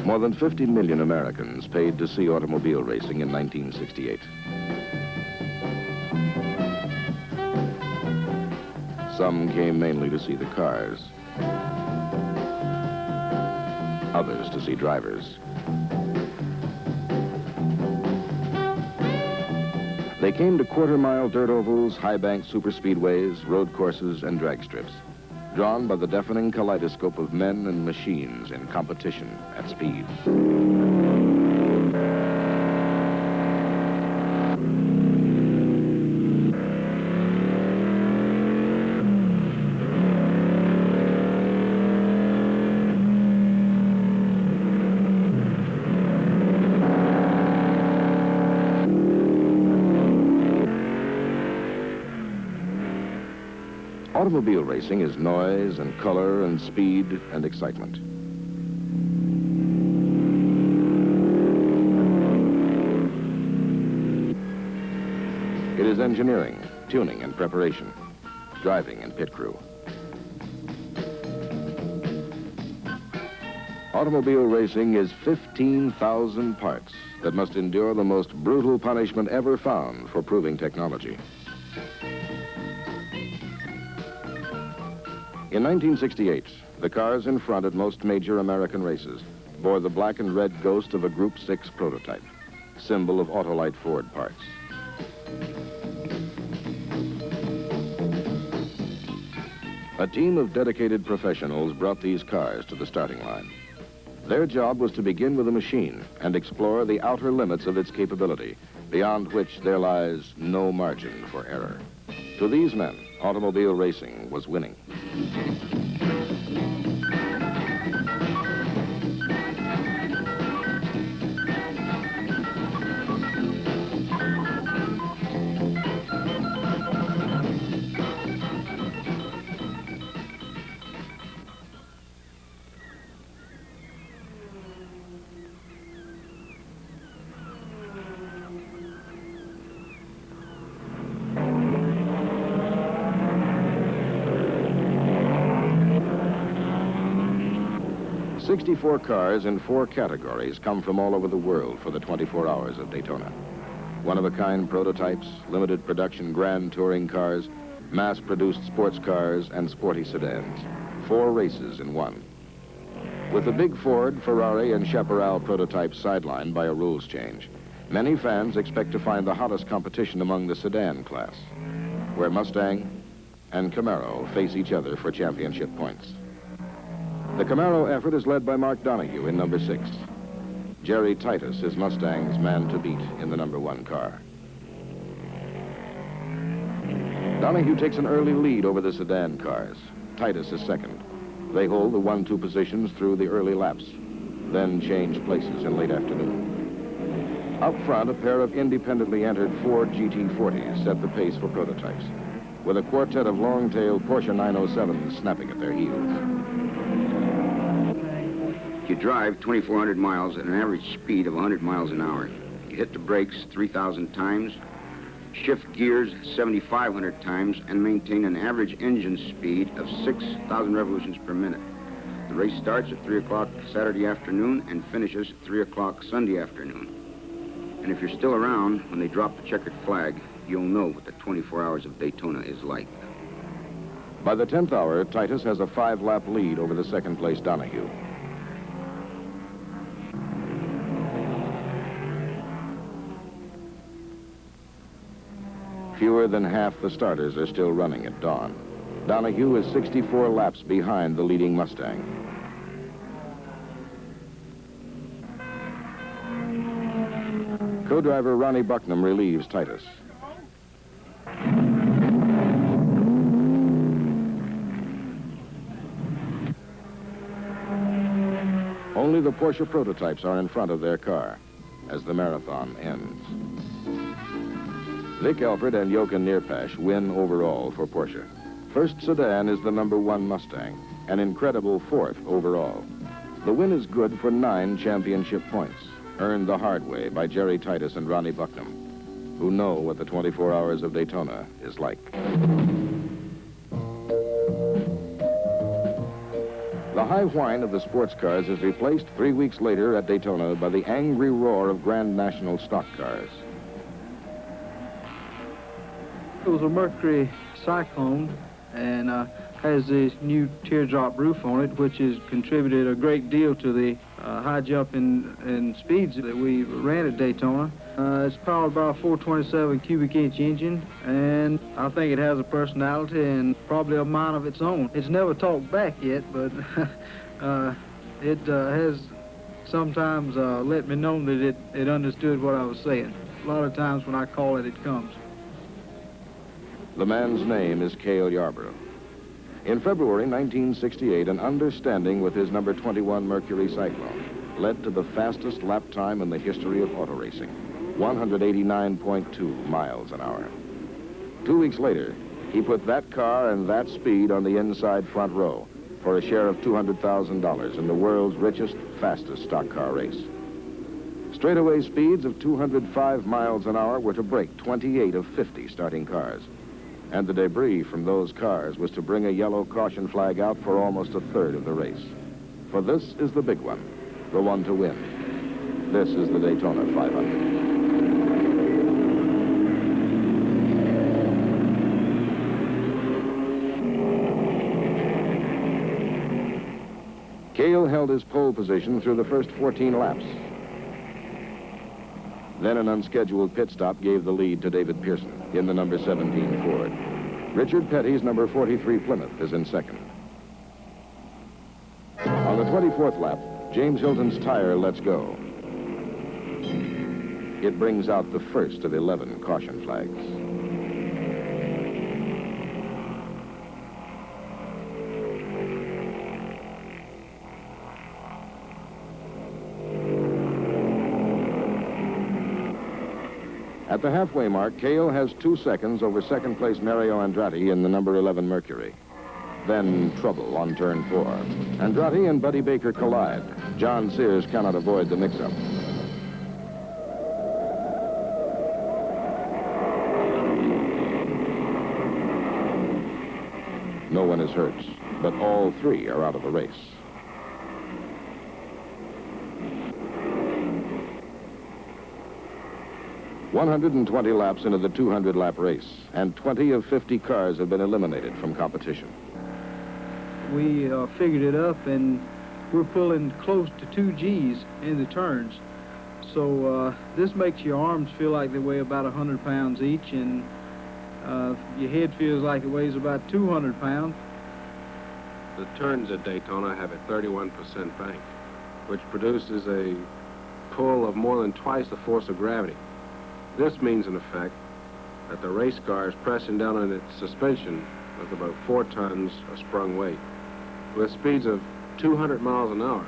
More than 50 million Americans paid to see automobile racing in 1968. Some came mainly to see the cars, others to see drivers. They came to quarter-mile dirt ovals, high-bank superspeedways, road courses, and drag strips, drawn by the deafening kaleidoscope of men and machines in competition at speed. Automobile racing is noise and color and speed and excitement. It is engineering, tuning and preparation, driving and pit crew. Automobile racing is 15,000 parts that must endure the most brutal punishment ever found for proving technology. In 1968, the cars in front at most major American races bore the black and red ghost of a Group 6 prototype, symbol of Autolite Ford parts. A team of dedicated professionals brought these cars to the starting line. Their job was to begin with a machine and explore the outer limits of its capability, beyond which there lies no margin for error. To these men, automobile racing was winning. "64 cars in 4 categories come from all over the world for the 24 hours of Daytona. One-of-a-kind prototypes, limited production grand touring cars, mass-produced sports cars, and sporty sedans. 4 races in one. With the big Ford, Ferrari, and Chaparral prototypes sidelined by a rules change, many fans expect to find the hottest competition among the sedan class, where Mustang and Camaro face each other for championship points. The Camaro effort is led by Mark Donohue in number 6. Jerry Titus is Mustang's man to beat in the number 1 car. Donohue takes an early lead over the sedan cars. Titus is second. They hold the 1-2 positions through the early laps, then change places in late afternoon. Up front, a pair of independently entered Ford GT40s set the pace for prototypes, with a quartet of long-tailed Porsche 907s snapping at their heels. You drive 2,400 miles at an average speed of 100 miles an hour. You hit the brakes 3,000 times, shift gears 7,500 times, and maintain an average engine speed of 6,000 revolutions per minute. The race starts at 3 o'clock Saturday afternoon and finishes at 3 o'clock Sunday afternoon. And if you're still around when they drop the checkered flag, you'll know what the 24 hours of Daytona is like. By the 10th hour, Titus has a 5-lap lead over the second-place Donohue. Fewer than half the starters are still running at dawn. Donohue is 64 laps behind the leading Mustang. Co-driver Ronnie Bucknam relieves Titus. Only the Porsche prototypes are in front of their car as the marathon ends. Vic Elford and Jochen Neerpasch win overall for Porsche. First sedan is the number 1 Mustang, an incredible 4th overall. The win is good for 9 championship points, earned the hard way by Jerry Titus and Ronnie Bucknam, who know what the 24 hours of Daytona is like. The The high whine of the sports cars is replaced 3 weeks later at Daytona by the angry roar of Grand National stock cars. It was a Mercury Cyclone and has this new teardrop roof on it, which has contributed a great deal to the high jump in speeds that we ran at Daytona. It's powered by a 427 cubic inch engine, and I think it has a personality and probably a mind of its own. It's never talked back yet, but it has sometimes let me know that it understood what I was saying. A lot of times when I call it, it comes. The man's name is Cale Yarbrough. In February 1968, an understanding with his number 21 Mercury Cyclone led to the fastest lap time in the history of auto racing, 189.2 miles an hour. 2 weeks later, he put that car and that speed on the inside front row for a share of $200,000 in the world's richest, fastest stock car race. Straightaway speeds of 205 miles an hour were to break 28 of 50 starting cars. And the debris from those cars was to bring a yellow caution flag out for almost a third of the race. For this is the big one, the one to win. This is the Daytona 500. Cale held his pole position through the first 14 laps. Then an unscheduled pit stop gave the lead to David Pearson in the number 17 Ford. Richard Petty's number 43 Plymouth is in second. On the 24th lap, James Hilton's tire lets go. It brings out the first of 11 caution flags. At the halfway mark, Cale has 2 seconds over second-place Mario Andretti in the number 11 Mercury. Then trouble on turn 4. Andretti and Buddy Baker collide. John Sears cannot avoid the mix-up. No one is hurt, but all 3 are out of the race. "120 laps into the 200-lap race, and 20 of 50 cars have been eliminated from competition. We figured it up, and we're pulling close to 2 Gs in the turns. So this makes your arms feel like they weigh about 100 pounds each, and your head feels like it weighs about 200 pounds. The turns at Daytona have a 31% bank, which produces a pull of more than twice the force of gravity. This means, in effect, that the race car is pressing down on its suspension with about 4 tons of sprung weight. With speeds of 200 miles an hour,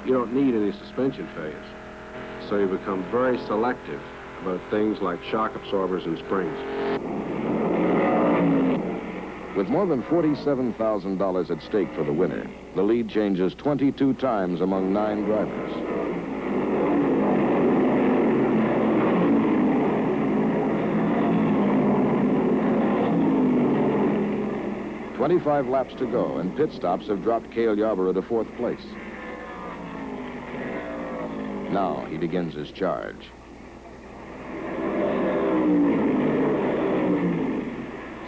you don't need any suspension failures. So you become very selective about things like shock absorbers and springs. With more than $47,000 at stake for the winner, the lead changes 22 times among 9 drivers. "25 laps to go, and pit stops have dropped Cale Yarbrough to 4th place. Now he begins his charge.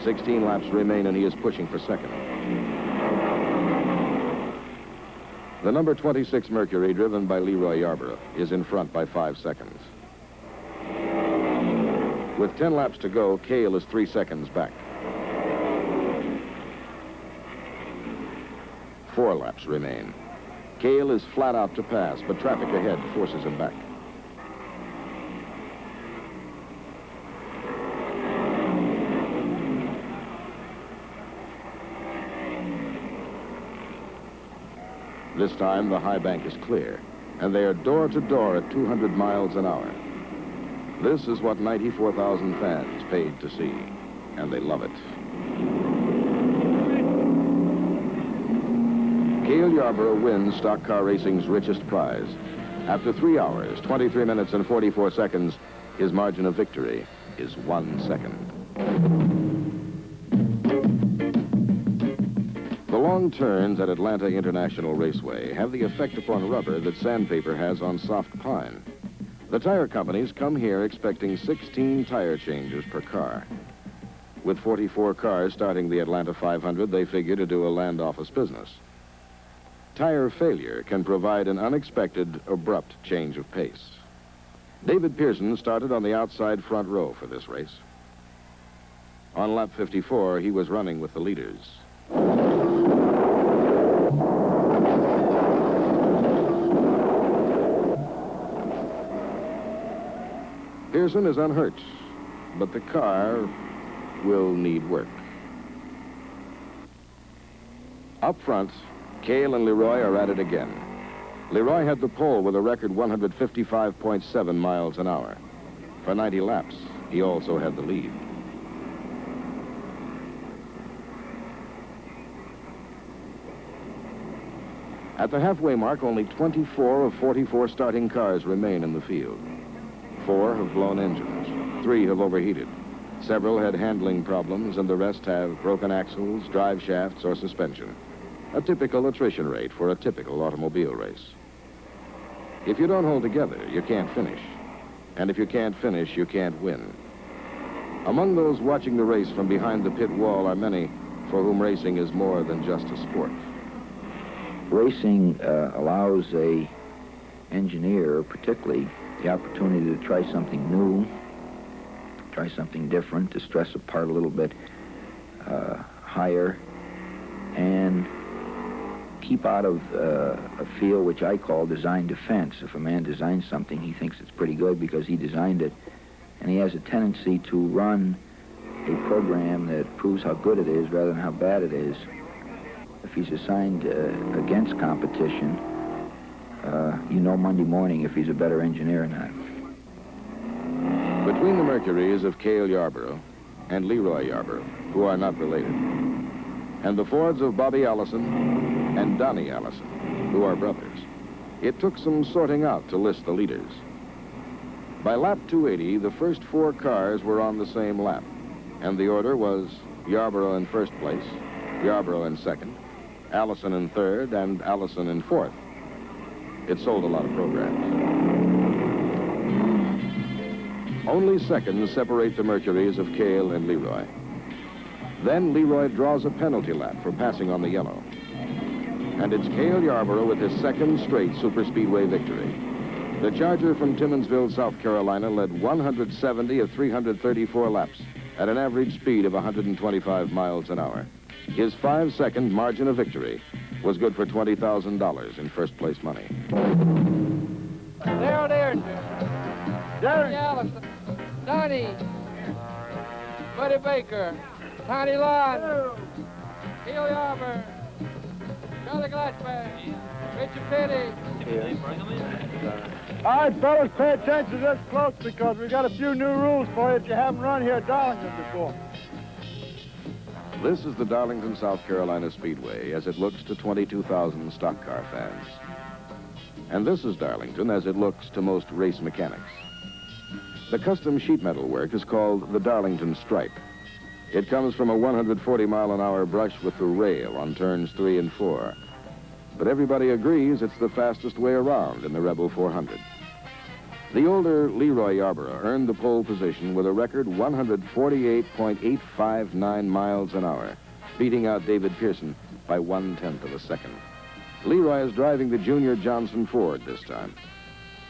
16 laps remain, and he is pushing for second. The number 26 Mercury, driven by Leroy Yarbrough, is in front by 5 seconds. With 10 laps to go, Cale is 3 seconds back. 4 laps remain. Cale is flat out to pass, but traffic ahead forces him back. This time, the high bank is clear, and they are door to door at 200 miles an hour. This is what 94,000 fans paid to see, and they love it. Cale Yarbrough wins stock car racing's richest prize. After 3 hours, 23 minutes, and 44 seconds, his margin of victory is 1 second. The long turns at Atlanta International Raceway have the effect upon rubber that sandpaper has on soft pine. The tire companies come here expecting 16 tire changes per car. With 44 cars starting the Atlanta 500, they figure to do a land office business. Tire failure can provide an unexpected, abrupt change of pace. David Pearson started on the outside front row for this race. On lap 54, he was running with the leaders. Pearson is unhurt, but the car will need work. Up front, Cale and Leroy are at it again. Leroy had the pole with a record 155.7 miles an hour. For 90 laps, he also had the lead. At the halfway mark, only 24 of 44 starting cars remain in the field. 4 have blown engines. 3 have overheated. Several had handling problems, and the rest have broken axles, drive shafts, or suspension. A typical attrition rate for a typical automobile race. If you don't hold together, you can't finish. And if you can't finish, you can't win. Among those watching the race from behind the pit wall are many for whom racing is more than just a sport. Racing allows a engineer, particularly, the opportunity to try something new, try something different, to stress a part a little bit higher, and keep out of a field which I call design defense. If a man designs something, he thinks it's pretty good because he designed it, and he has a tendency to run a program that proves how good it is rather than how bad it is. If he's assigned against competition, you know Monday morning if he's a better engineer or not. Between the Mercuries of Cale Yarbrough and Leroy Yarbrough, who are not related, and the Fords of Bobby Allison and Donnie Allison, who are brothers, it took some sorting out to list the leaders. By lap 280, the first 4 cars were on the same lap, and the order was Yarbrough in first place, Yarbrough in second, Allison in third, and Allison in fourth. It sold a lot of programs. Only seconds separate the Mercuries of Cale and Leroy. Then Leroy draws a penalty lap for passing on the yellow. And it's Cale Yarbrough with his second straight superspeedway victory. The Charger from Timmonsville, South Carolina, led 170 of 334 laps at an average speed of 125 miles an hour. His 5-second margin of victory was good for $20,000 in first-place money. There. Donnie Allison, Donnie, Buddy Baker, Tiny Lon, Cale Yarbrough, Charlie Glatchback, Richard Petty. All right, fellas, pay attention to this close because we got a few new rules for you if you haven't run here at Darlington before. This is the Darlington, South Carolina Speedway as it looks to 22,000 stock car fans. And this is Darlington as it looks to most race mechanics. The custom sheet metal work is called the Darlington Stripe. It comes from a 140-mile-an-hour brush with the rail on turns 3 and 4. But everybody agrees it's the fastest way around in the Rebel 400. The older Leroy Yarbrough earned the pole position with a record 148.859 miles an hour, beating out David Pearson by 1/10 of a second. Leroy is driving the Junior Johnson Ford this time.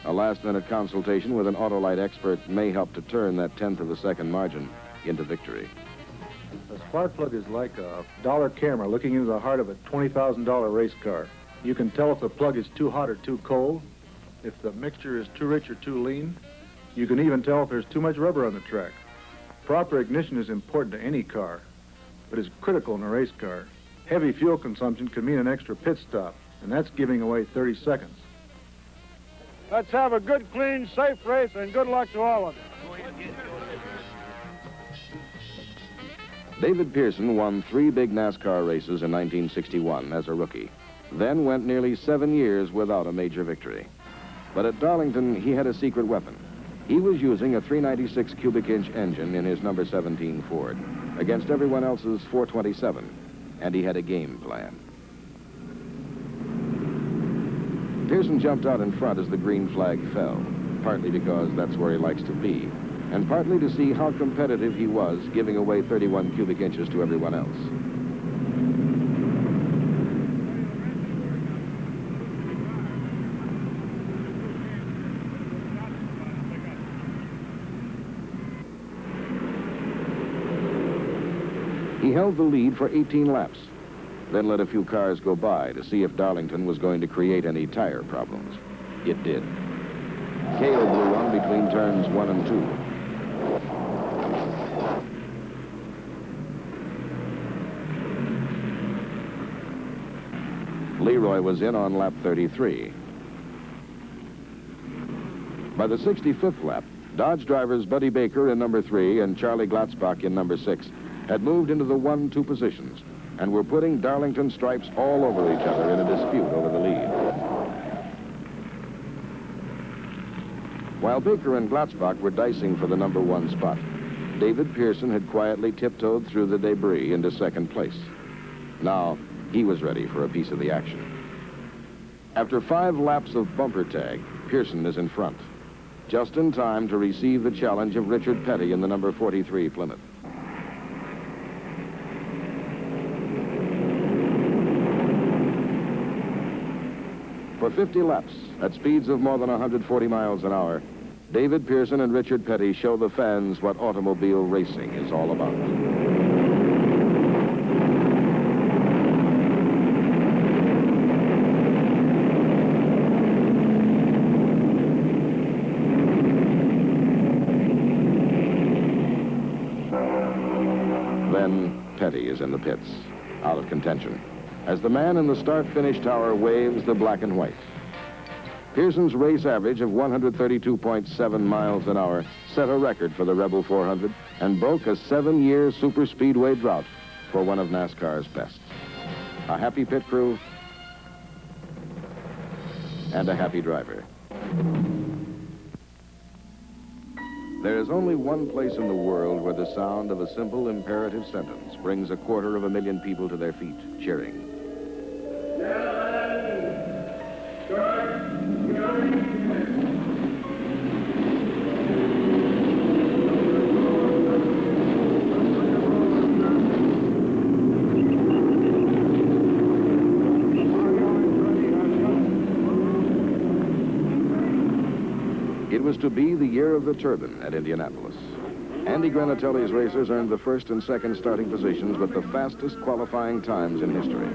A last-minute consultation with an Autolite expert may help to turn that 1/10 of a second margin into victory. A spark plug is like a dollar camera looking into the heart of a $20,000 race car. You can tell if the plug is too hot or too cold, if the mixture is too rich or too lean. You can even tell if there's too much rubber on the track. Proper ignition is important to any car, but is critical in a race car. Heavy fuel consumption can mean an extra pit stop, and that's giving away 30 seconds. Let's have a good, clean, safe race, and good luck to all of you. David Pearson won 3 big NASCAR races in 1961 as a rookie, then went nearly 7 years without a major victory. But at Darlington, he had a secret weapon. He was using a 396 cubic inch engine in his number 17 Ford against everyone else's 427. and he had a game plan. Pearson jumped out in front as the green flag fell, partly because that's where he likes to be, and partly to see how competitive he was, giving away 31 cubic inches to everyone else. He held the lead for 18 laps, then let a few cars go by to see if Darlington was going to create any tire problems. It did. Cale blew one between turns 1 and 2. Leroy was in on lap 33. By the 65th lap, Dodge drivers Buddy Baker in number 3 and Charlie Glatzbach in number 6 had moved into the 1-2 positions and were putting Darlington stripes all over each other in a dispute over the lead. While Baker and Glatzbach were dicing for the number 1 spot, David Pearson had quietly tiptoed through the debris into second place. Now, he was ready for a piece of the action. After 5 laps of bumper tag, Pearson is in front, just in time to receive the challenge of Richard Petty in the number 43 Plymouth. For 50 laps, at speeds of more than 140 miles an hour, David Pearson and Richard Petty show the fans what automobile racing is all about. Then Petty is in the pits, out of contention, as the man in the start-finish tower waves the black and white. Pearson's race average of 132.7 miles an hour set a record for the Rebel 400 and broke a 7-year super speedway drought for one of NASCAR's best. A happy pit crew and a happy driver. There is only one place in the world where the sound of a simple imperative sentence brings 250,000 people to their feet, cheering. It was to be the year of the turbine at Indianapolis. Andy Granatelli's racers earned the first and second starting positions with the fastest qualifying times in history.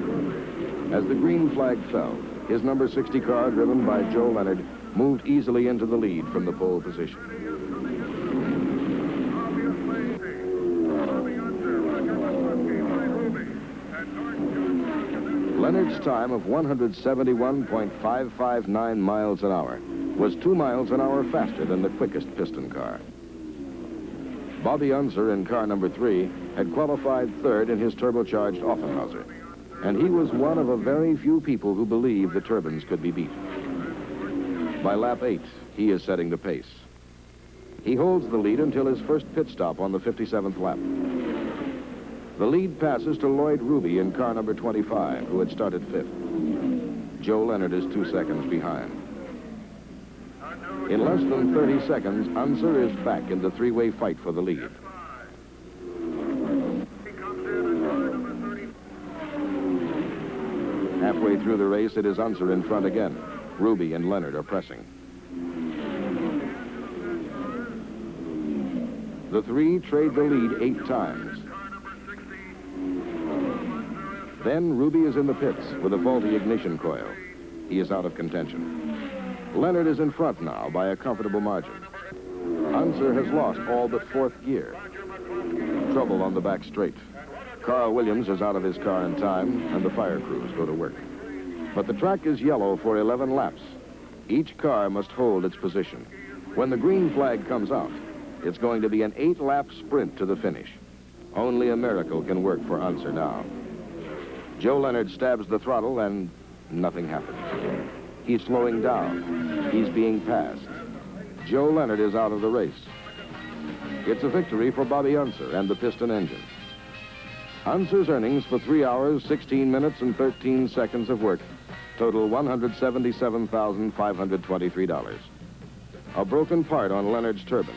As the green flag fell, his number 60 car, driven by Joe Leonard, moved easily into the lead from the pole position. Leonard's time of 171.559 miles an hour was 2 miles an hour faster than the quickest piston car. Bobby Unser in car number 3 had qualified third in his turbocharged Offenhauser, and he was one of a very few people who believed the turbines could be beat. By lap 8, he is setting the pace. He holds the lead until his first pit stop on the 57th lap. The lead passes to Lloyd Ruby in car number 25, who had started 5th. Joe Leonard is 2 seconds behind. In less than 30 seconds, Unser is back in the 3-way fight for the lead. Halfway through the race, it is Unser in front again. Ruby and Leonard are pressing. The 3 trade the lead 8 times. Then Ruby is in the pits with a faulty ignition coil. He is out of contention. Leonard is in front now by a comfortable margin. Unser has lost all but 4th gear. Trouble on the back straight. Carl Williams is out of his car in time, and the fire crews go to work. But the track is yellow for 11 laps. Each car must hold its position. When the green flag comes out, it's going to be an 8-lap sprint to the finish. Only a miracle can work for Unser now. Joe Leonard stabs the throttle, and nothing happens. He's slowing down. He's being passed. Joe Leonard is out of the race. It's a victory for Bobby Unser and the piston engine. Unser's earnings for 3 hours, 16 minutes, and 13 seconds of work total $177,523. A broken part on Leonard's turbine,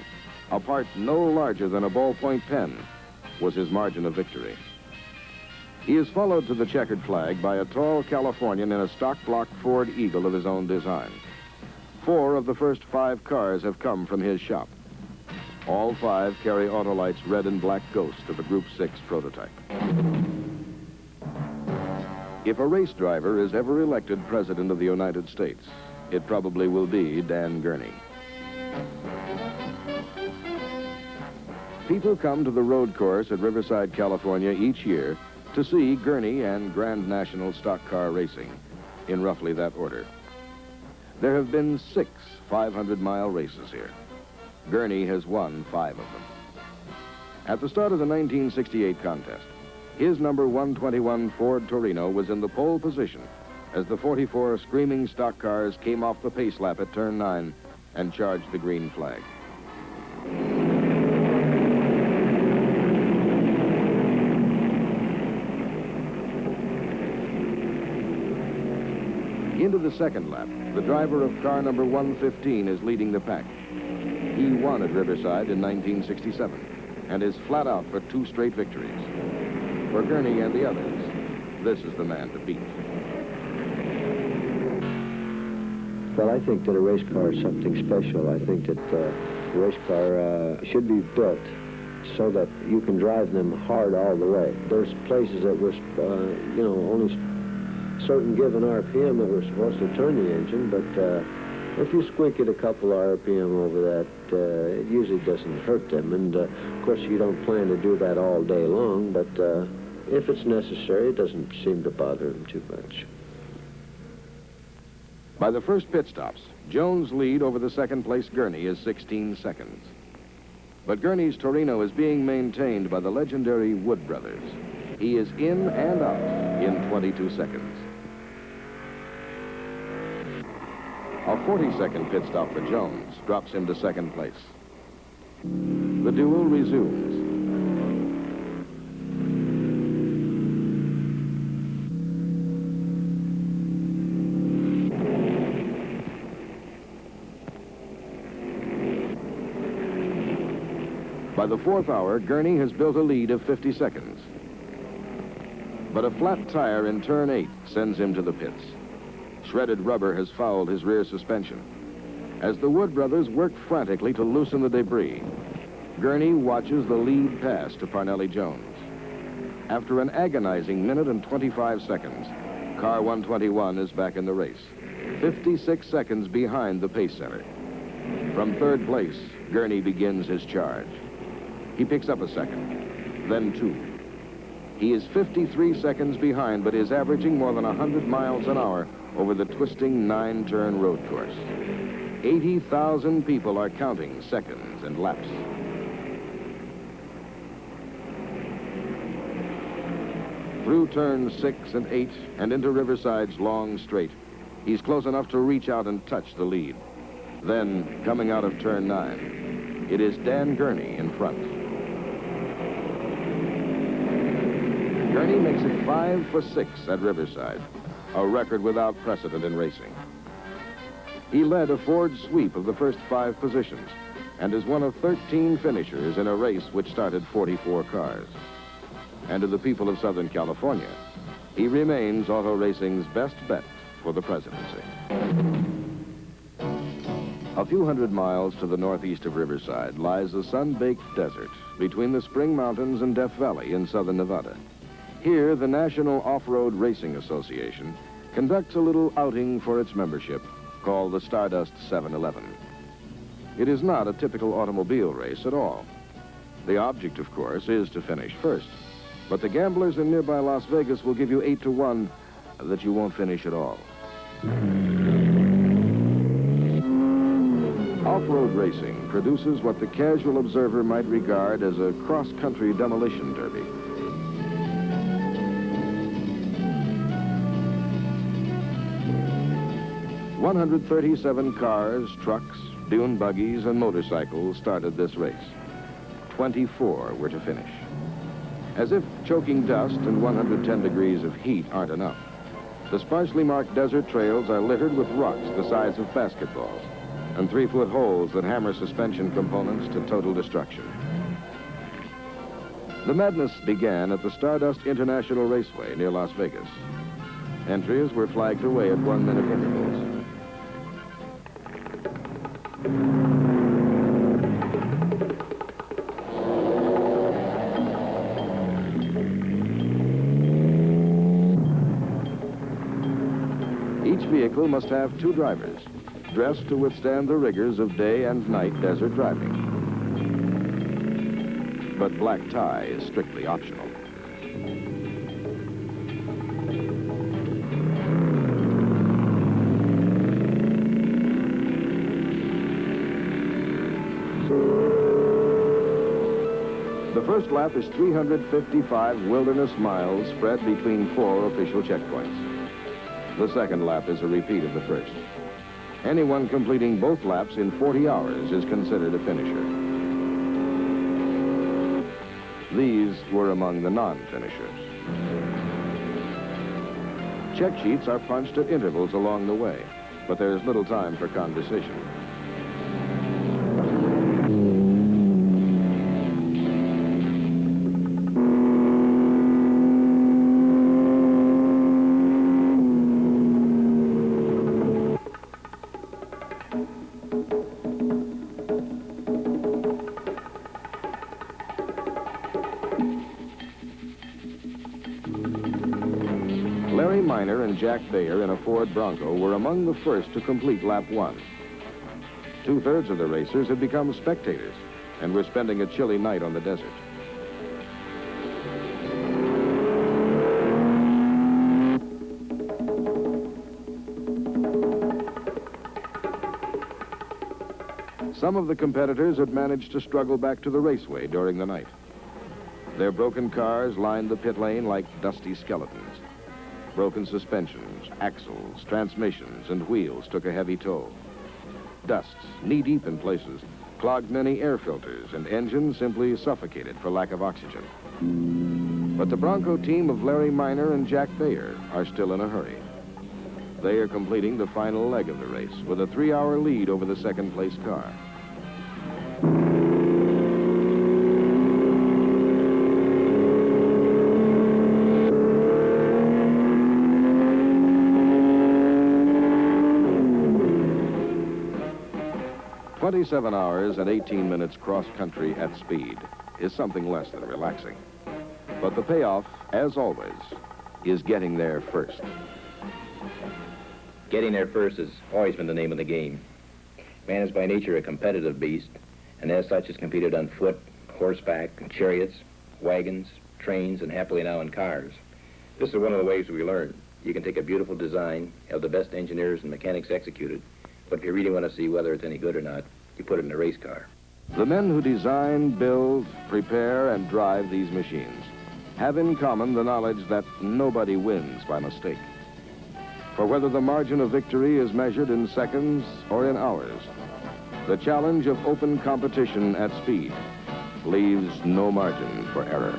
a part no larger than a ballpoint pen, was his margin of victory. He is followed to the checkered flag by a tall Californian in a stock block Ford Eagle of his own design. 4 of the first 5 cars have come from his shop. All 5 carry Autolite's red and black Ghost of a Group 6 prototype. If a race driver is ever elected President of the United States, it probably will be Dan Gurney. People come to the road course at Riverside, California each year to see Gurney and Grand National stock car racing, in roughly that order. There have been 6 500-mile races here. Gurney has won 5 of them. At the start of the 1968 contest, his number 121 Ford Torino was in the pole position as the 44 screaming stock cars came off the pace lap at turn 9 and charged the green flag. Into the second lap, the driver of car number 115 is leading the pack. He won at Riverside in 1967 and is flat out for 2 straight victories. For Gurney and the others, this is the man to beat. Well, I think that a race car is something special. I think that a race car should be built so that you can drive them hard all the way. There's places that was, only certain given RPM that were supposed to turn the engine, but if you squeak it a couple RPM over that, it usually doesn't hurt them. And, of course, you don't plan to do that all day long, but if it's necessary, it doesn't seem to bother them too much. By the first pit stops, Jones' lead over the second-place Gurney is 16 seconds. But Gurney's Torino is being maintained by the legendary Wood brothers. He is in and out in 22 seconds. A 40-second pit stop for Jones drops him to second place. The duel resumes. By the 4th hour, Gurney has built a lead of 50 seconds. But a flat tire in turn 8 sends him to the pits. Shredded rubber has fouled his rear suspension. As the Wood brothers work frantically to loosen the debris, Gurney watches the lead pass to Parnelli Jones. After an agonizing minute and 25 seconds, car 121 is back in the race, 56 seconds behind the pace setter. From 3rd place, Gurney begins his charge. He picks up a second, then 2. He is 53 seconds behind, but is averaging more than 100 miles an hour over the twisting 9-turn road course. 80,000 people are counting seconds and laps. Through turns 6 and 8 and into Riverside's long straight, he's close enough to reach out and touch the lead. Then, coming out of turn 9, it is Dan Gurney in front. Gurney makes it 5 for 6 at Riverside, a record without precedent in racing. He led a Ford sweep of the first 5 positions and is one of 13 finishers in a race which started 44 cars. And to the people of Southern California, he remains auto racing's best bet for the presidency. A few hundred miles to the northeast of Riverside lies a sun-baked desert between the Spring Mountains and Death Valley in southern Nevada. Here, the National Off-Road Racing Association conducts a little outing for its membership called the Stardust 711. It is not a typical automobile race at all. The object, of course, is to finish first. But the gamblers in nearby Las Vegas will give you 8 to 1 that you won't finish at all. Off-road racing produces what the casual observer might regard as a cross-country demolition derby. "137 cars, trucks, dune buggies, and motorcycles started this race. 24 were to finish. As if choking dust and 110 degrees of heat aren't enough, the sparsely marked desert trails are littered with rocks the size of basketballs and 3-foot holes that hammer suspension components to total destruction. The madness began at the Stardust International Raceway near Las Vegas. Entries were flagged away at 1-minute intervals. Each vehicle must have 2 drivers, dressed to withstand the rigors of day and night desert driving. But black tie is strictly optional. The first lap is 355 wilderness miles spread between 4 official checkpoints. The second lap is a repeat of the first. Anyone completing both laps in 40 hours is considered a finisher. These were among the non-finishers. Check sheets are punched at intervals along the way, but there's little time for conversation. Larry Miner and Jack Bayer in a Ford Bronco were among the first to complete lap 1. 2/3 of the racers had become spectators and were spending a chilly night on the desert. Some of the competitors had managed to struggle back to the raceway during the night. Their broken cars lined the pit lane like dusty skeletons. Broken suspensions, axles, transmissions, and wheels took a heavy toll. Dusts, knee-deep in places, clogged many air filters, and engines simply suffocated for lack of oxygen. But the Bronco team of Larry Miner and Jack Bayer are still in a hurry. They are completing the final leg of the race with a 3-hour lead over the second-place car. "27 hours and 18 minutes cross-country at speed is something less than relaxing. But the payoff, as always, is getting there first." Getting there first has always been the name of the game. Man is by nature a competitive beast, and as such is competed on foot, horseback, chariots, wagons, trains, and happily now in cars. This is one of the ways we learn. You can take a beautiful design, have the best engineers and mechanics execute it, but if you really want to see whether it's any good or not, you put it in a race car. The men who design, build, prepare, and drive these machines have in common the knowledge that nobody wins by mistake. For whether the margin of victory is measured in seconds or in hours, the challenge of open competition at speed leaves no margin for error.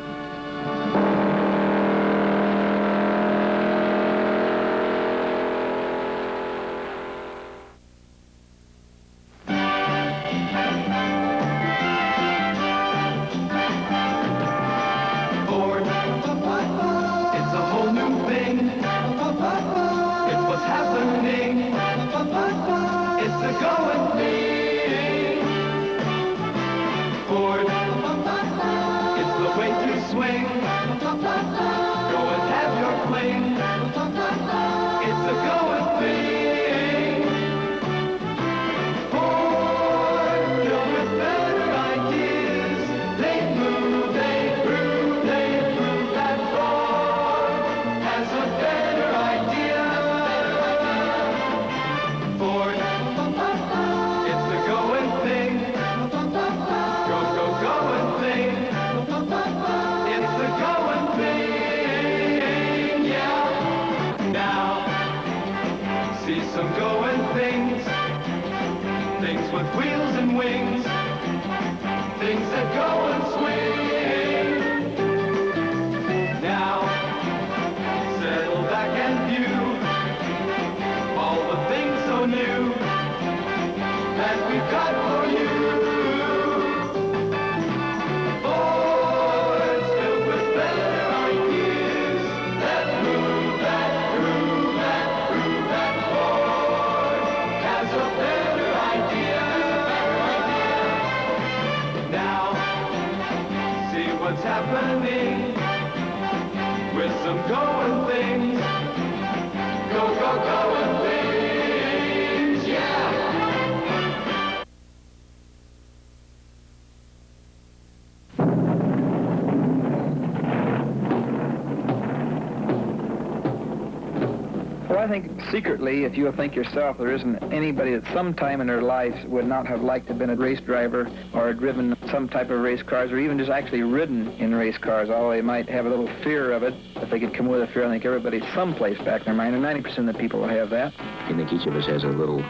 I think secretly, if you'll think yourself, there isn't anybody at some time in their lives would not have liked to have been a race driver or driven some type of race cars or even just actually ridden in race cars, although they might have a little fear of it. If they could come with a fear, I think everybody someplace back in their mind, and 90% of the people will have that. I think each of us has a little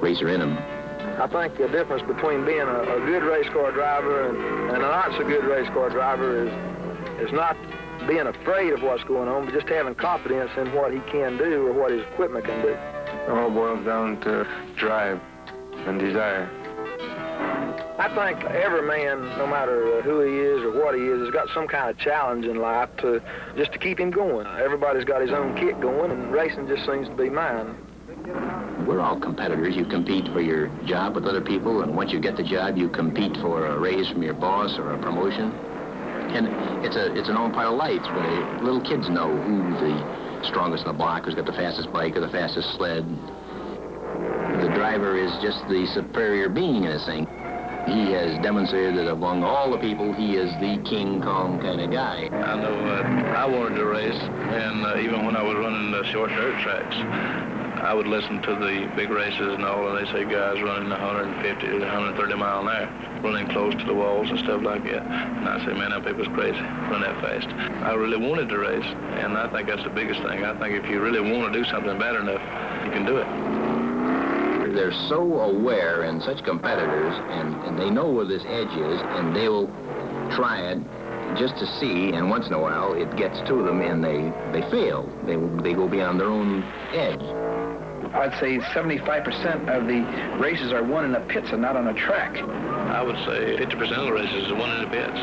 racer in him. I think the difference between being a good race car driver and a not so good race car driver is not being afraid of what's going on, but just having confidence in what he can do or what his equipment can do. It all boils down to drive and desire. I think every man, no matter who he is or what he is, has got some kind of challenge in life just to keep him going. Everybody's got his own kick going, and racing just seems to be mine. We're all competitors. You compete for your job with other people, and once you get the job, you compete for a raise from your boss or a promotion. And it's a known part of life where little kids know who's the strongest in the block, who's got the fastest bike or the fastest sled. The driver is just the superior being in this thing. He has demonstrated that among all the people, he is the King Kong kind of guy. I know I wanted to race, and even when I was running the short dirt tracks, I would listen to the big races and all, and they say guys running 150 to 130 mile an hour, running close to the walls and stuff like that. And I say, man, that people's crazy, run that fast. I really wanted to race, and I think that's the biggest thing. I think if you really want to do something bad enough, you can do it. They're so aware and such competitors, and they know where this edge is, and they will try it just to see, and once in a while it gets to them and they fail. They go beyond their own edge. I'd say 75% of the races are won in the pits and not on a track. I would say 50% of the races are won in the pits.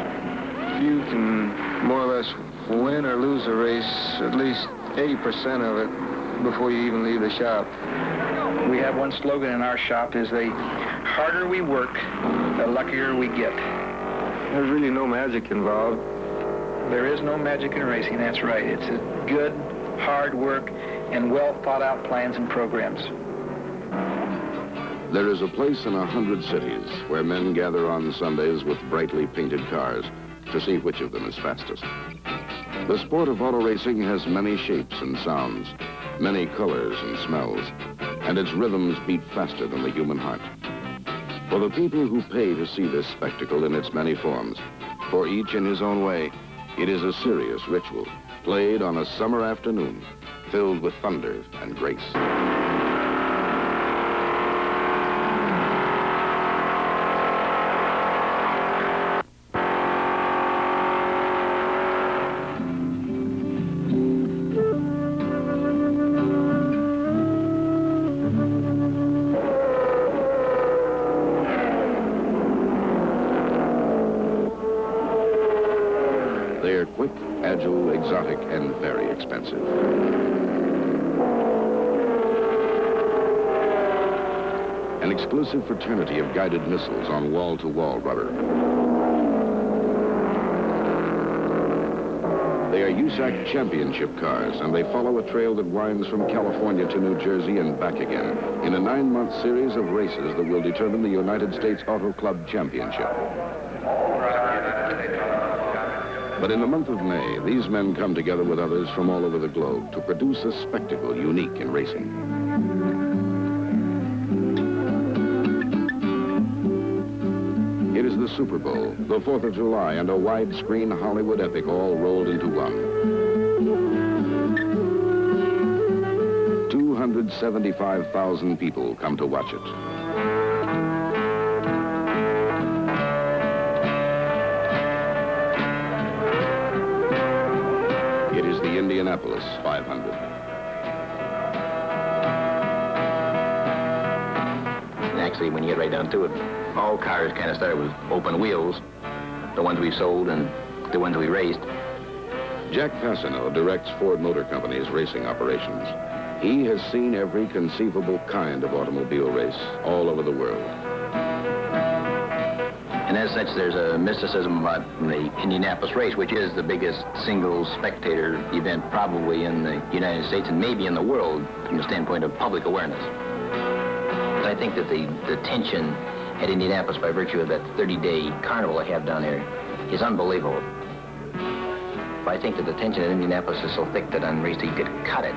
You can more or less win or lose a race, at least 80% of it, before you even leave the shop. We have one slogan in our shop, is the harder we work, the luckier we get. There's really no magic involved. There is no magic in racing, that's right. It's a good, hard work and well thought out plans and programs. There is a place in 100 cities where men gather on Sundays with brightly painted cars to see which of them is fastest. The sport of auto racing has many shapes and sounds, many colors and smells, and its rhythms beat faster than the human heart. For the people who pay to see this spectacle in its many forms, for each in his own way, it is a serious ritual, played on a summer afternoon, filled with thunder and grace. Quick, agile, exotic, and very expensive. An exclusive fraternity of guided missiles on wall-to-wall rubber. They are USAC championship cars, and they follow a trail that winds from California to New Jersey and back again in a 9-month series of races that will determine the United States Auto Club Championship. But in the month of May, these men come together with others from all over the globe to produce a spectacle unique in racing. It is the Super Bowl, the 4th of July, and a widescreen Hollywood epic all rolled into one. 275,000 people come to watch it. Indianapolis 500. Actually, when you get right down to it, all cars kind of started with open wheels, the ones we sold and the ones we raced. Jack Passano directs Ford Motor Company's racing operations. He has seen every conceivable kind of automobile race all over the world. And as such, there's a mysticism about the Indianapolis race, which is the biggest single spectator event probably in the United States and maybe in the world from the standpoint of public awareness. And I think that the tension at Indianapolis by virtue of that 30-day carnival I have down there is unbelievable. But I think that the tension at Indianapolis is so thick that on race day you could cut it.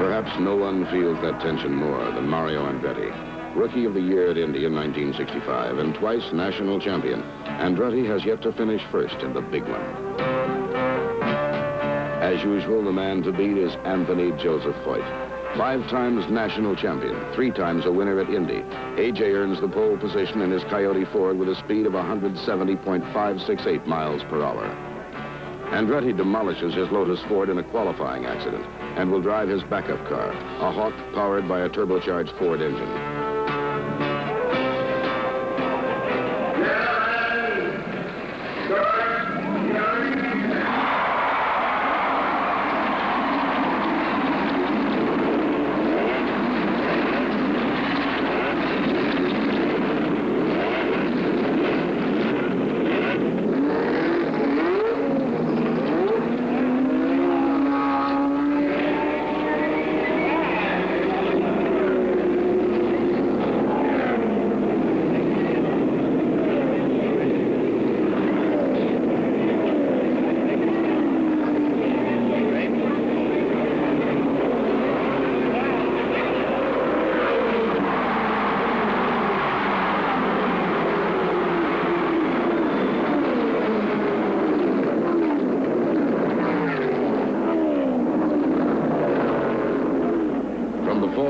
Perhaps no one feels that tension more than Mario Andretti. Rookie of the Year at Indy in 1965 and twice national champion, Andretti has yet to finish first in the big one. As usual, the man to beat is Anthony Joseph Foyt. 5 times national champion, 3 times a winner at Indy. AJ earns the pole position in his Coyote Ford with a speed of 170.568 miles per hour. Andretti demolishes his Lotus Ford in a qualifying accident and will drive his backup car, a Hawk powered by a turbocharged Ford engine.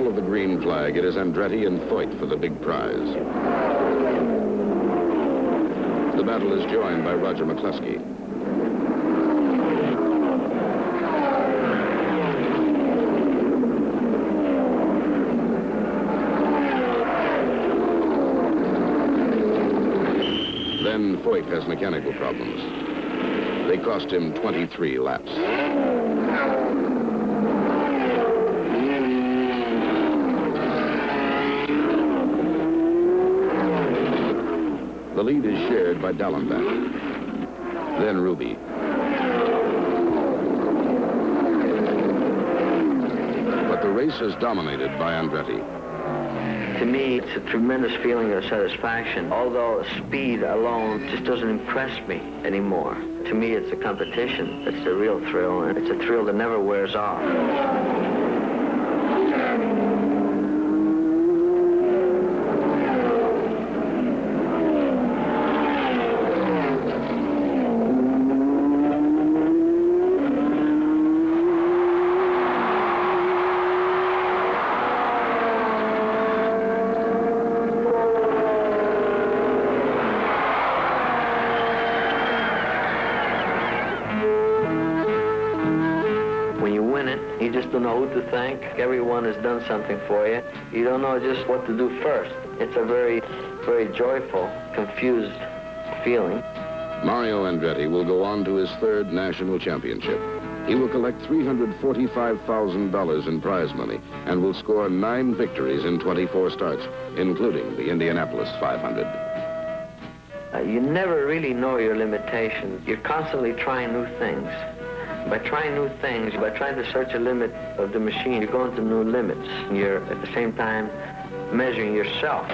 Of the green flag, it is Andretti and Foyt for the big prize. The battle is joined by Roger McCluskey. Then Foyt has mechanical problems. They cost him 23 laps. The lead is shared by Dallenbach, then Ruby. But the race is dominated by Andretti. To me, it's a tremendous feeling of satisfaction, although speed alone just doesn't impress me anymore. To me, it's a competition. It's the real thrill, and it's a thrill that never wears off. You just don't know who to thank. Everyone has done something for you. You don't know just what to do first. It's a very, very joyful, confused feeling. Mario Andretti will go on to his 3rd national championship. He will collect $345,000 in prize money and will score 9 victories in 24 starts, including the Indianapolis 500. You never really know your limitations. You're constantly trying new things. By trying new things, by trying to search a limit of the machine, you're going to new limits. You're, at the same time, measuring yourself.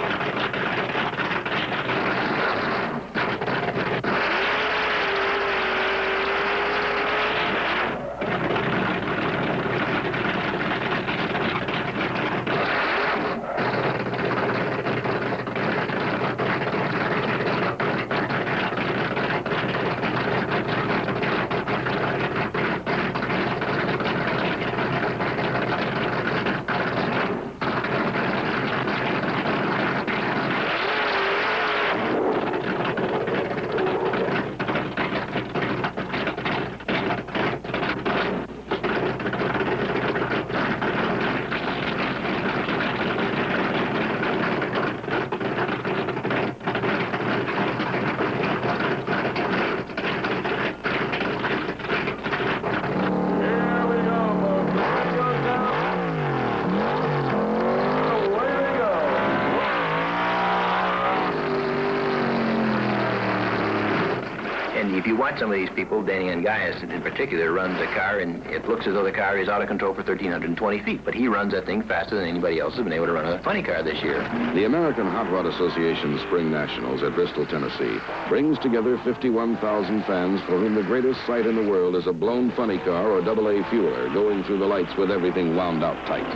watch some of these people, Danny Ungias in particular, runs a car, and it looks as though the car is out of control for 1,320 feet, but he runs that thing faster than anybody else has been able to run a funny car this year. The American Hot Rod Association Spring Nationals at Bristol, Tennessee, brings together 51,000 fans for whom the greatest sight in the world is a blown funny car or AA fueler going through the lights with everything wound out tight.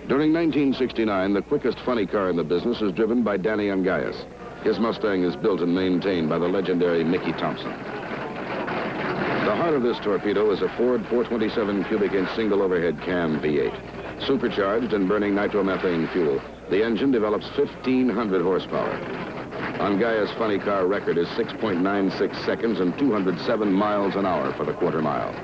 During 1969, the quickest funny car in the business is driven by Danny Ungias. His Mustang is built and maintained by the legendary Mickey Thompson. The heart of this torpedo is a Ford 427 cubic inch single overhead cam V8. Supercharged and burning nitromethane fuel, the engine develops 1,500 horsepower. Ungias' funny car record is 6.96 seconds and 207 miles an hour for the quarter mile.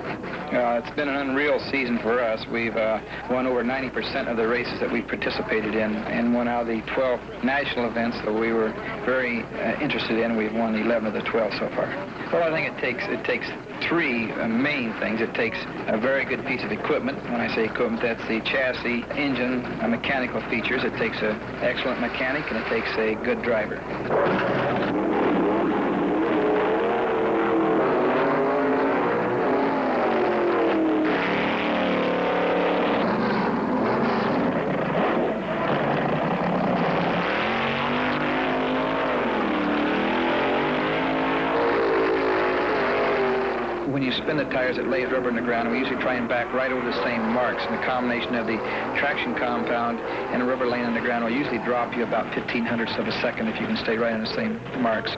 It's been an unreal season for us. We've won over 90% of the races that we've participated in and won out of the 12 national events that we were very interested in. We've won 11 of the 12 so far. Well, I think it takes three main things. It takes a very good piece of equipment. When I say equipment, that's the chassis, engine, mechanical features. It takes an excellent mechanic, and it takes a good driver. When you spin the tires that lays rubber in the ground, we usually try and back right over the same marks. And the combination of the traction compound and a rubber laying on the ground will usually drop you about 0.15 of a second if you can stay right on the same marks.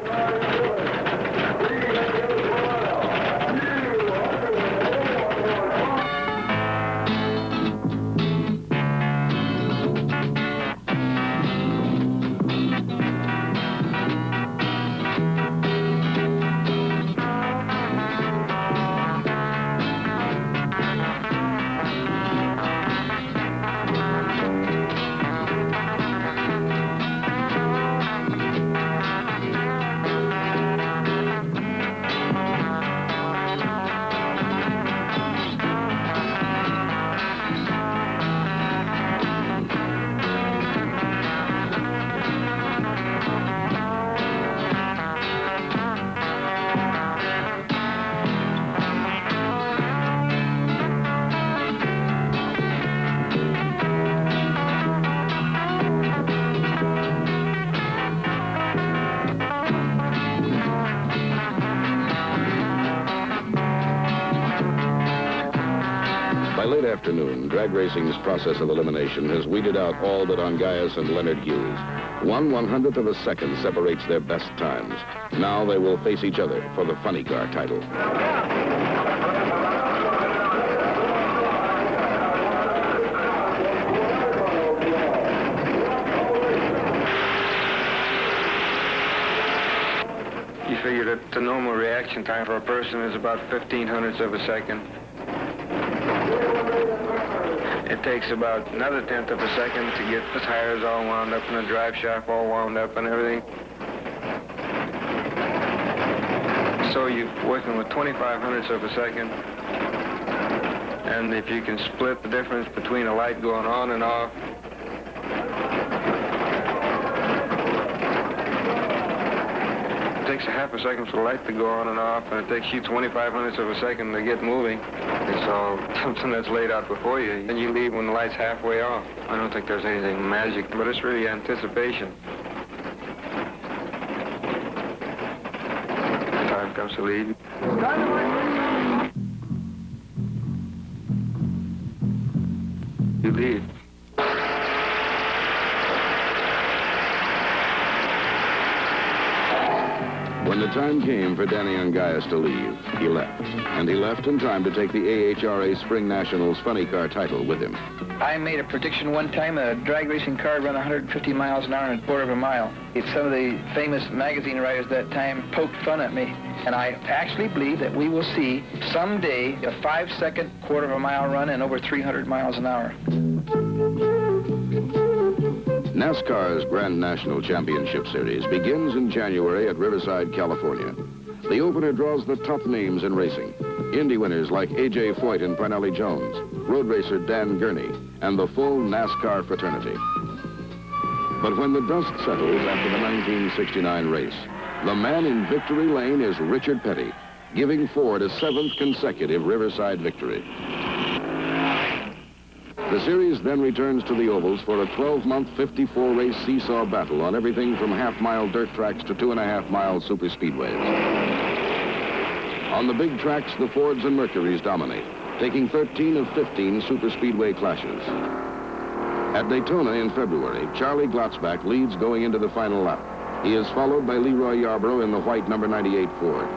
Late afternoon, drag racing's process of elimination has weeded out all but Ungias and Leonard Hughes. 1/100th of a second separates their best times. Now they will face each other for the funny car title. You figure that the normal reaction time for a person is about 1/1500th of a second. It takes about another 1/10 of a second to get the tires all wound up and the drive shaft all wound up and everything. So you're working with 2/2500ths of a second. And if you can split the difference between a light going on and off, it takes a half a second for the light to go on and off, and it takes you 2/2500ths of a second to get moving. It's all something that's laid out before you, and you leave when the light's halfway off. I don't think there's anything magic, but it's really anticipation. Time comes to lead. You lead. When the time came for Danny Ungias to leave, he left. And he left in time to take the AHRA Spring Nationals funny car title with him. I made a prediction one time a drag racing car would run 150 miles an hour in a quarter of a mile. Some of the famous magazine writers at that time poked fun at me. And I actually believe that we will see someday a 5-second quarter of a mile run and over 300 miles an hour. NASCAR's Grand National Championship Series begins in January at Riverside, California. The opener draws the top names in racing. Indy winners like A.J. Foyt and Parnelli Jones, road racer Dan Gurney, and the full NASCAR fraternity. But when the dust settles after the 1969 race, The man in victory lane is Richard Petty, giving Ford a 7th consecutive Riverside victory. The series then returns to the ovals for a 12-month, 54-race seesaw battle on everything from half-mile dirt tracks to 2.5-mile superspeedways. On the big tracks, the Fords and Mercurys dominate, taking 13 of 15 superspeedway clashes. At Daytona in February, Charlie Glotzback leads going into the final lap. He is followed by Leroy Yarbrough in the white number 98 Ford.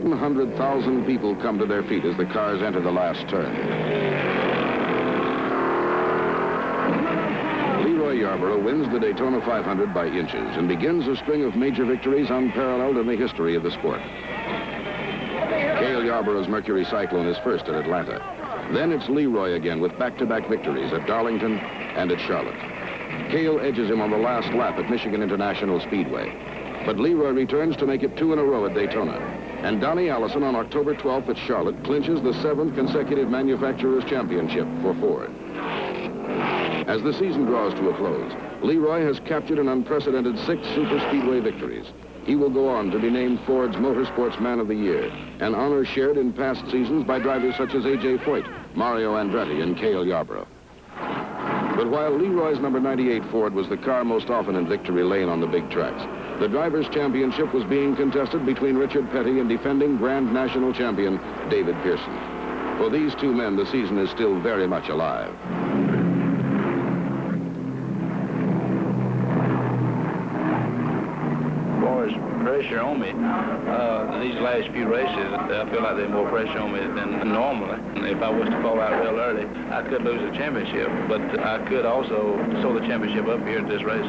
100,000 people come to their feet as the cars enter the last turn. Leroy Yarbrough wins the Daytona 500 by inches and begins a string of major victories unparalleled in the history of the sport. Cale Yarbrough's Mercury Cyclone is first at Atlanta. Then it's Leroy again with back-to-back victories at Darlington and at Charlotte. Cale edges him on the last lap at Michigan International Speedway. But Leroy returns to make it 2 in a row at Daytona. And Donnie Allison on October 12th at Charlotte clinches the 7th consecutive Manufacturers' Championship for Ford. As the season draws to a close, Leroy has captured an unprecedented 6 superspeedway victories. He will go on to be named Ford's Motorsports Man of the Year, an honor shared in past seasons by drivers such as A.J. Foyt, Mario Andretti, and Cale Yarbrough. But while Leroy's number 98 Ford was the car most often in victory lane on the big tracks, the Drivers' Championship was being contested between Richard Petty and defending Grand National Champion David Pearson. For these two men, the season is still very much alive. Pressure on me. These last few races, I feel like they're more pressure on me than normally. If I was to fall out real early, I could lose the championship, but I could also sew the championship up here at this race.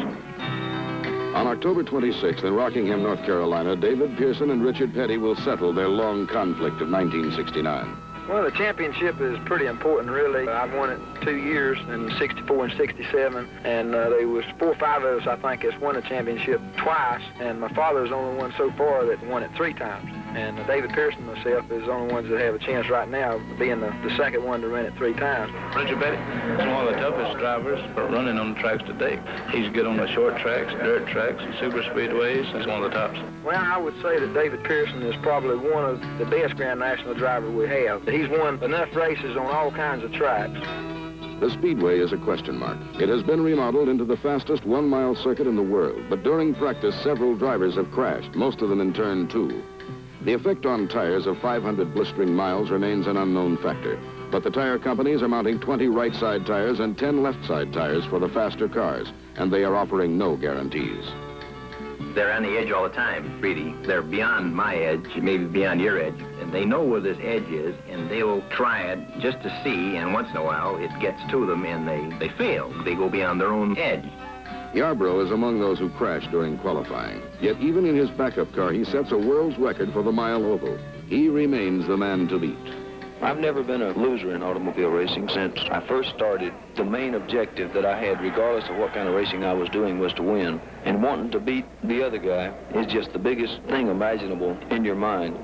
On October 26th in Rockingham, North Carolina, David Pearson and Richard Petty will settle their long conflict of 1969. Well, the championship is pretty important, really. I've won it 2 years, in 64 and 67, and there was 4 or 5 of us, I think, that's won the championship twice, and my father's the only one so far that won it 3 times. And David Pearson and myself is the only ones that have a chance right now, being the second one to run it 3 times. Richard Petty is one of the toughest drivers for running on the tracks today. He's good on the short tracks, dirt tracks, super speedways. He's one of the tops. Well, I would say that David Pearson is probably one of the best Grand National drivers we have. He's won enough races on all kinds of tracks. The Speedway is a question mark. It has been remodeled into the fastest 1-mile circuit in the world, but during practice, several drivers have crashed, most of them in turn 2. The effect on tires of 500 blistering miles remains an unknown factor, but the tire companies are mounting 20 right-side tires and 10 left-side tires for the faster cars, and they are offering no guarantees. They're on the edge all the time, really. They're beyond my edge, maybe beyond your edge, and they know where this edge is, and they will try it just to see, and once in a while it gets to them and they fail. They go beyond their own edge. Yarbrough is among those who crashed during qualifying. Yet even in his backup car, he sets a world's record for the mile oval. He remains the man to beat. I've never been a loser in automobile racing since I first started. The main objective that I had, regardless of what kind of racing I was doing, was to win. And wanting to beat the other guy is just the biggest thing imaginable in your mind.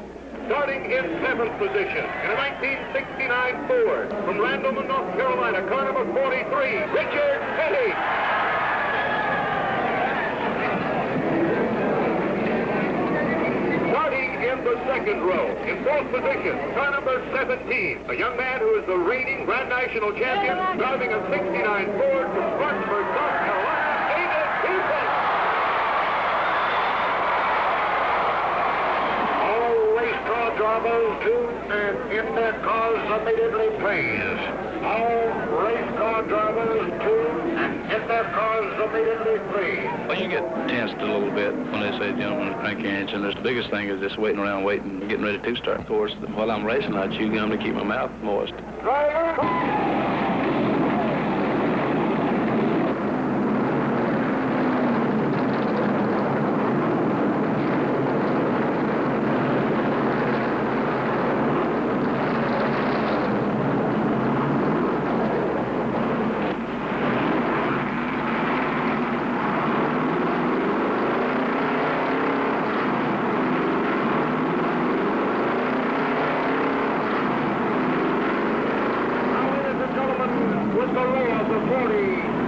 Starting in 7th position in a 1969 Ford from Randleman, North Carolina, car number 43, Richard Petty. In the 2nd row, in 4th position, car number 17, a young man who is the reigning Grand National Champion, driving a 69 Ford from Spartanburg, North Carolina, David Pearson. All race car drivers tune and in their cars immediately please. All race car drivers tune and in their cars immediately please. Well, you get tensed a little bit when they say, gentlemen, crank your engine. The biggest thing is just waiting around, getting ready to start. Of course, while I'm racing, I chew gum to keep my mouth moist.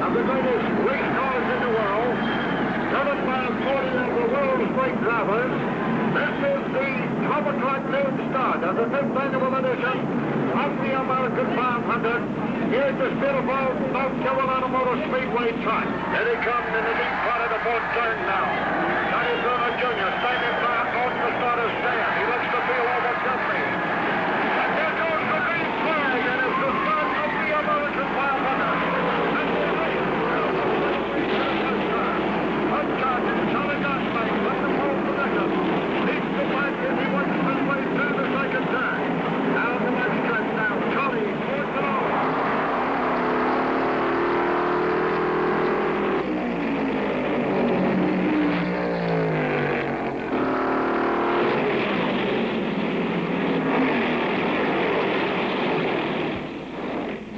Of the greatest race cars in the world, driven by 40 of the world's straight drivers, this is the 12 o'clock noon start of the 5th annual edition of the American 500 here at this beautiful North Carolina Motor Speedway track. Here he comes in the deep part of the fourth turn now. Johnny Bruno Jr. standing by on the starter's stand. He looks to feel over Guthrie. And there goes the green flag, and it's the start of the American 500.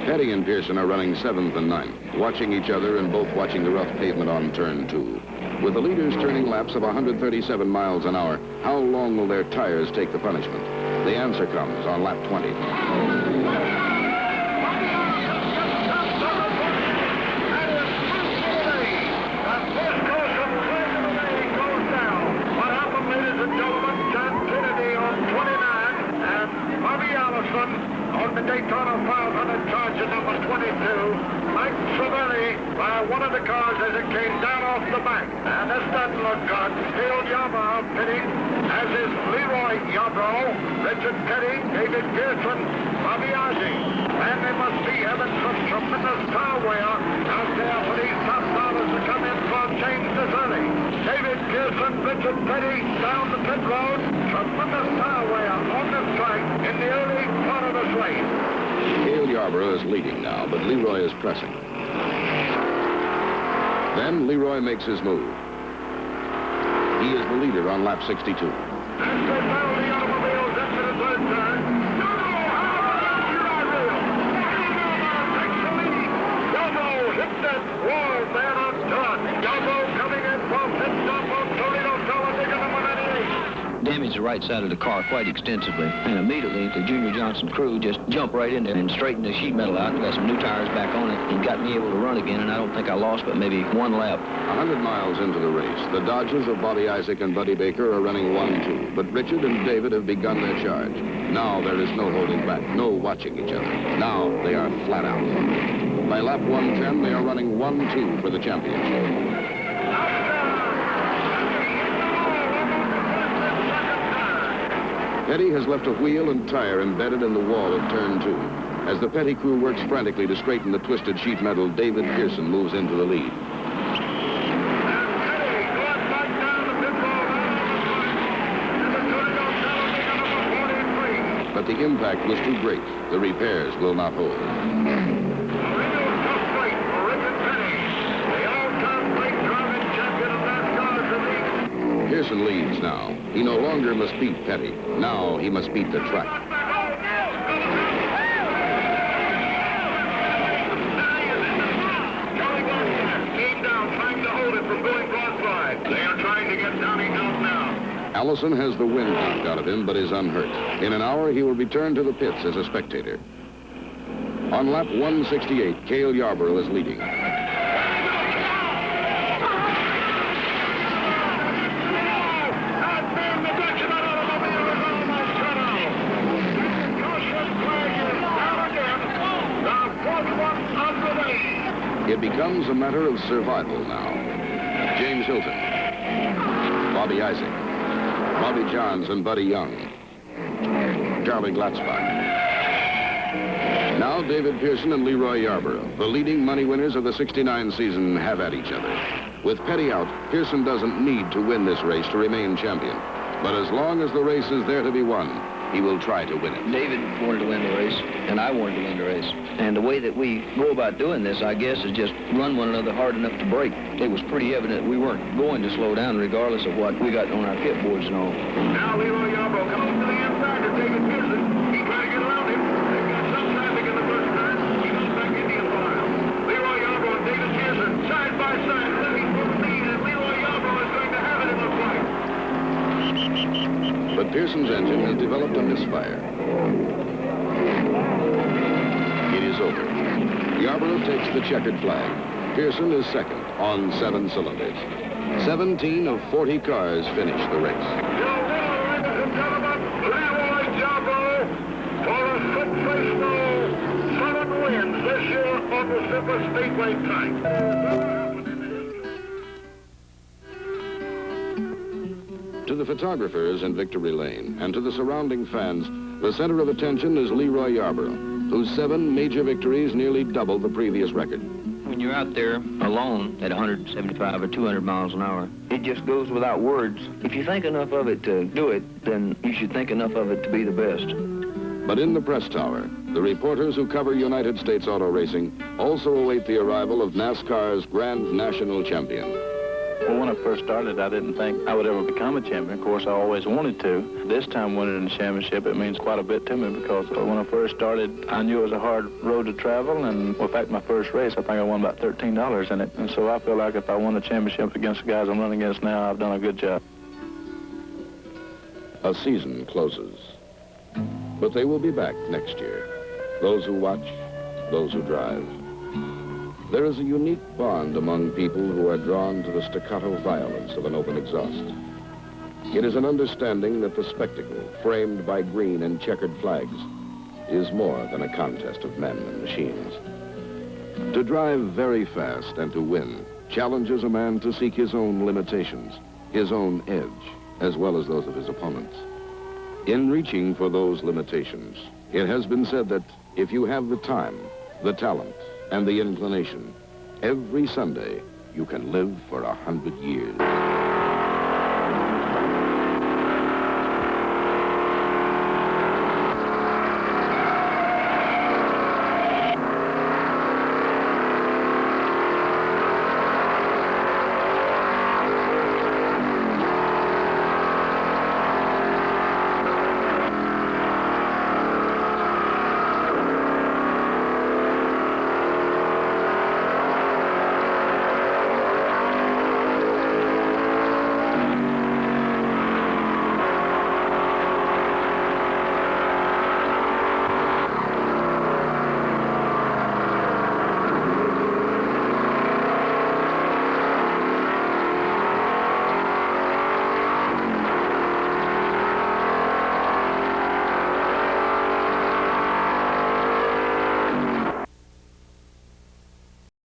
Petty and Pearson are running 7th and 9th, watching each other and both watching the rough pavement on turn 2. With the leaders turning laps of 137 miles an hour, how long will their tires take the punishment? The answer comes on lap 20. On the Daytona 500 charger number 22, Mike Savelli by one of the cars as it came down off the back. And this doesn't look good. Cale Yarbrough pitting, as is Leroy Yarbrough, Richard Petty, David Pearson, Bobby Ozzie. And they must be having some tremendous tire wear out there for these top drivers to come in for a change this early. David Pearson, Richard Petty down the pit road. Tremendous tire wear on this track in the early part of this race. Cale Yarbrough is leading now, but Leroy is pressing. Then Leroy makes his move. He is the leader on lap 62. As they battle the automobiles into the third turn, Yarbrough hit that wall there on top. Yarbrough coming in from pit stop on Toledo Talladega number 98. Damaged the right side of the car quite extensively, and immediately the Junior Johnson crew just jumped right in there and straightened the sheet metal out and got some new tires back on it and got me able to run again, and I don't think I lost but maybe one lap. 100 miles into the race, the Dodgers of Bobby Isaac and Buddy Baker are running 1-2, but Richard and David have begun their charge. Now there is no holding back, no watching each other. Now they are flat out. By lap 110, they are running 1-2 for the championship. Petty has left a wheel and tire embedded in the wall of turn 2. As the Petty crew works frantically to straighten the twisted sheet metal, David Pearson moves into the lead. But the impact was too great. The repairs will not hold. Pearson leads now. He no longer must beat Petty. Now he must beat the track. Came down, trying to hold it from going broadside. They are trying to get Donnie out now. Allison has the wind knocked out of him, but is unhurt. In an hour, he will return to the pits as a spectator. On lap 168, Cale Yarbrough is leading. It becomes a matter of survival now. James Hilton, Bobby Isaac, Bobby Johns and Buddy Young, Charlie Glatzbach. Now David Pearson and Leroy Yarbrough, the leading money winners of the '69 season, have at each other. With Petty out, Pearson doesn't need to win this race to remain champion. But as long as the race is there to be won, he will try to win it. David wanted to win the race, and I wanted to win the race. And the way that we go about doing this, I guess, is just run one another hard enough to break. It was pretty evident we weren't going to slow down regardless of what we got on our pit boards and all. Now Leroy Yarbrough comes to the inside to David Pearson. He tried to get around him. They've got some traffic in the first turn. He goes back Indian file. Leroy Yarbrough and David Pearson side by side, living for the lead, and Leroy Yarbrough is going to have it in the fight. But Pearson's engine has developed a misfire. It is over. Yarbrough takes the checkered flag. Pearson is second on 7 cylinders. 17 of 40 cars finished the race. Ladies and gentlemen, Leroy Yarbrough for a sensational 7 wins this year on the Super Speedway track. To the photographers in Victory Lane and to the surrounding fans, the center of attention is Leroy Yarbrough, whose 7 major victories nearly doubled the previous record. When you're out there alone at 175 or 200 miles an hour, it just goes without words. If you think enough of it to do it, then you should think enough of it to be the best. But in the press tower, the reporters who cover United States auto racing also await the arrival of NASCAR's Grand National Champion. Well, when I first started, I didn't think I would ever become a champion. Of course, I always wanted to. This time winning the championship, it means quite a bit to me because when I first started, I knew it was a hard road to travel. And in fact, my first race, I think I won about $13 in it. And so I feel like if I won the championship against the guys I'm running against now, I've done a good job. A season closes. But they will be back next year. Those who watch, those who drive. There is a unique bond among people who are drawn to the staccato violence of an open exhaust. It is an understanding that the spectacle, framed by green and checkered flags, is more than a contest of men and machines. To drive very fast and to win challenges a man to seek his own limitations, his own edge, as well as those of his opponents. In reaching for those limitations, it has been said that if you have the time, the talent, and the inclination, every Sunday you can live for 100 years.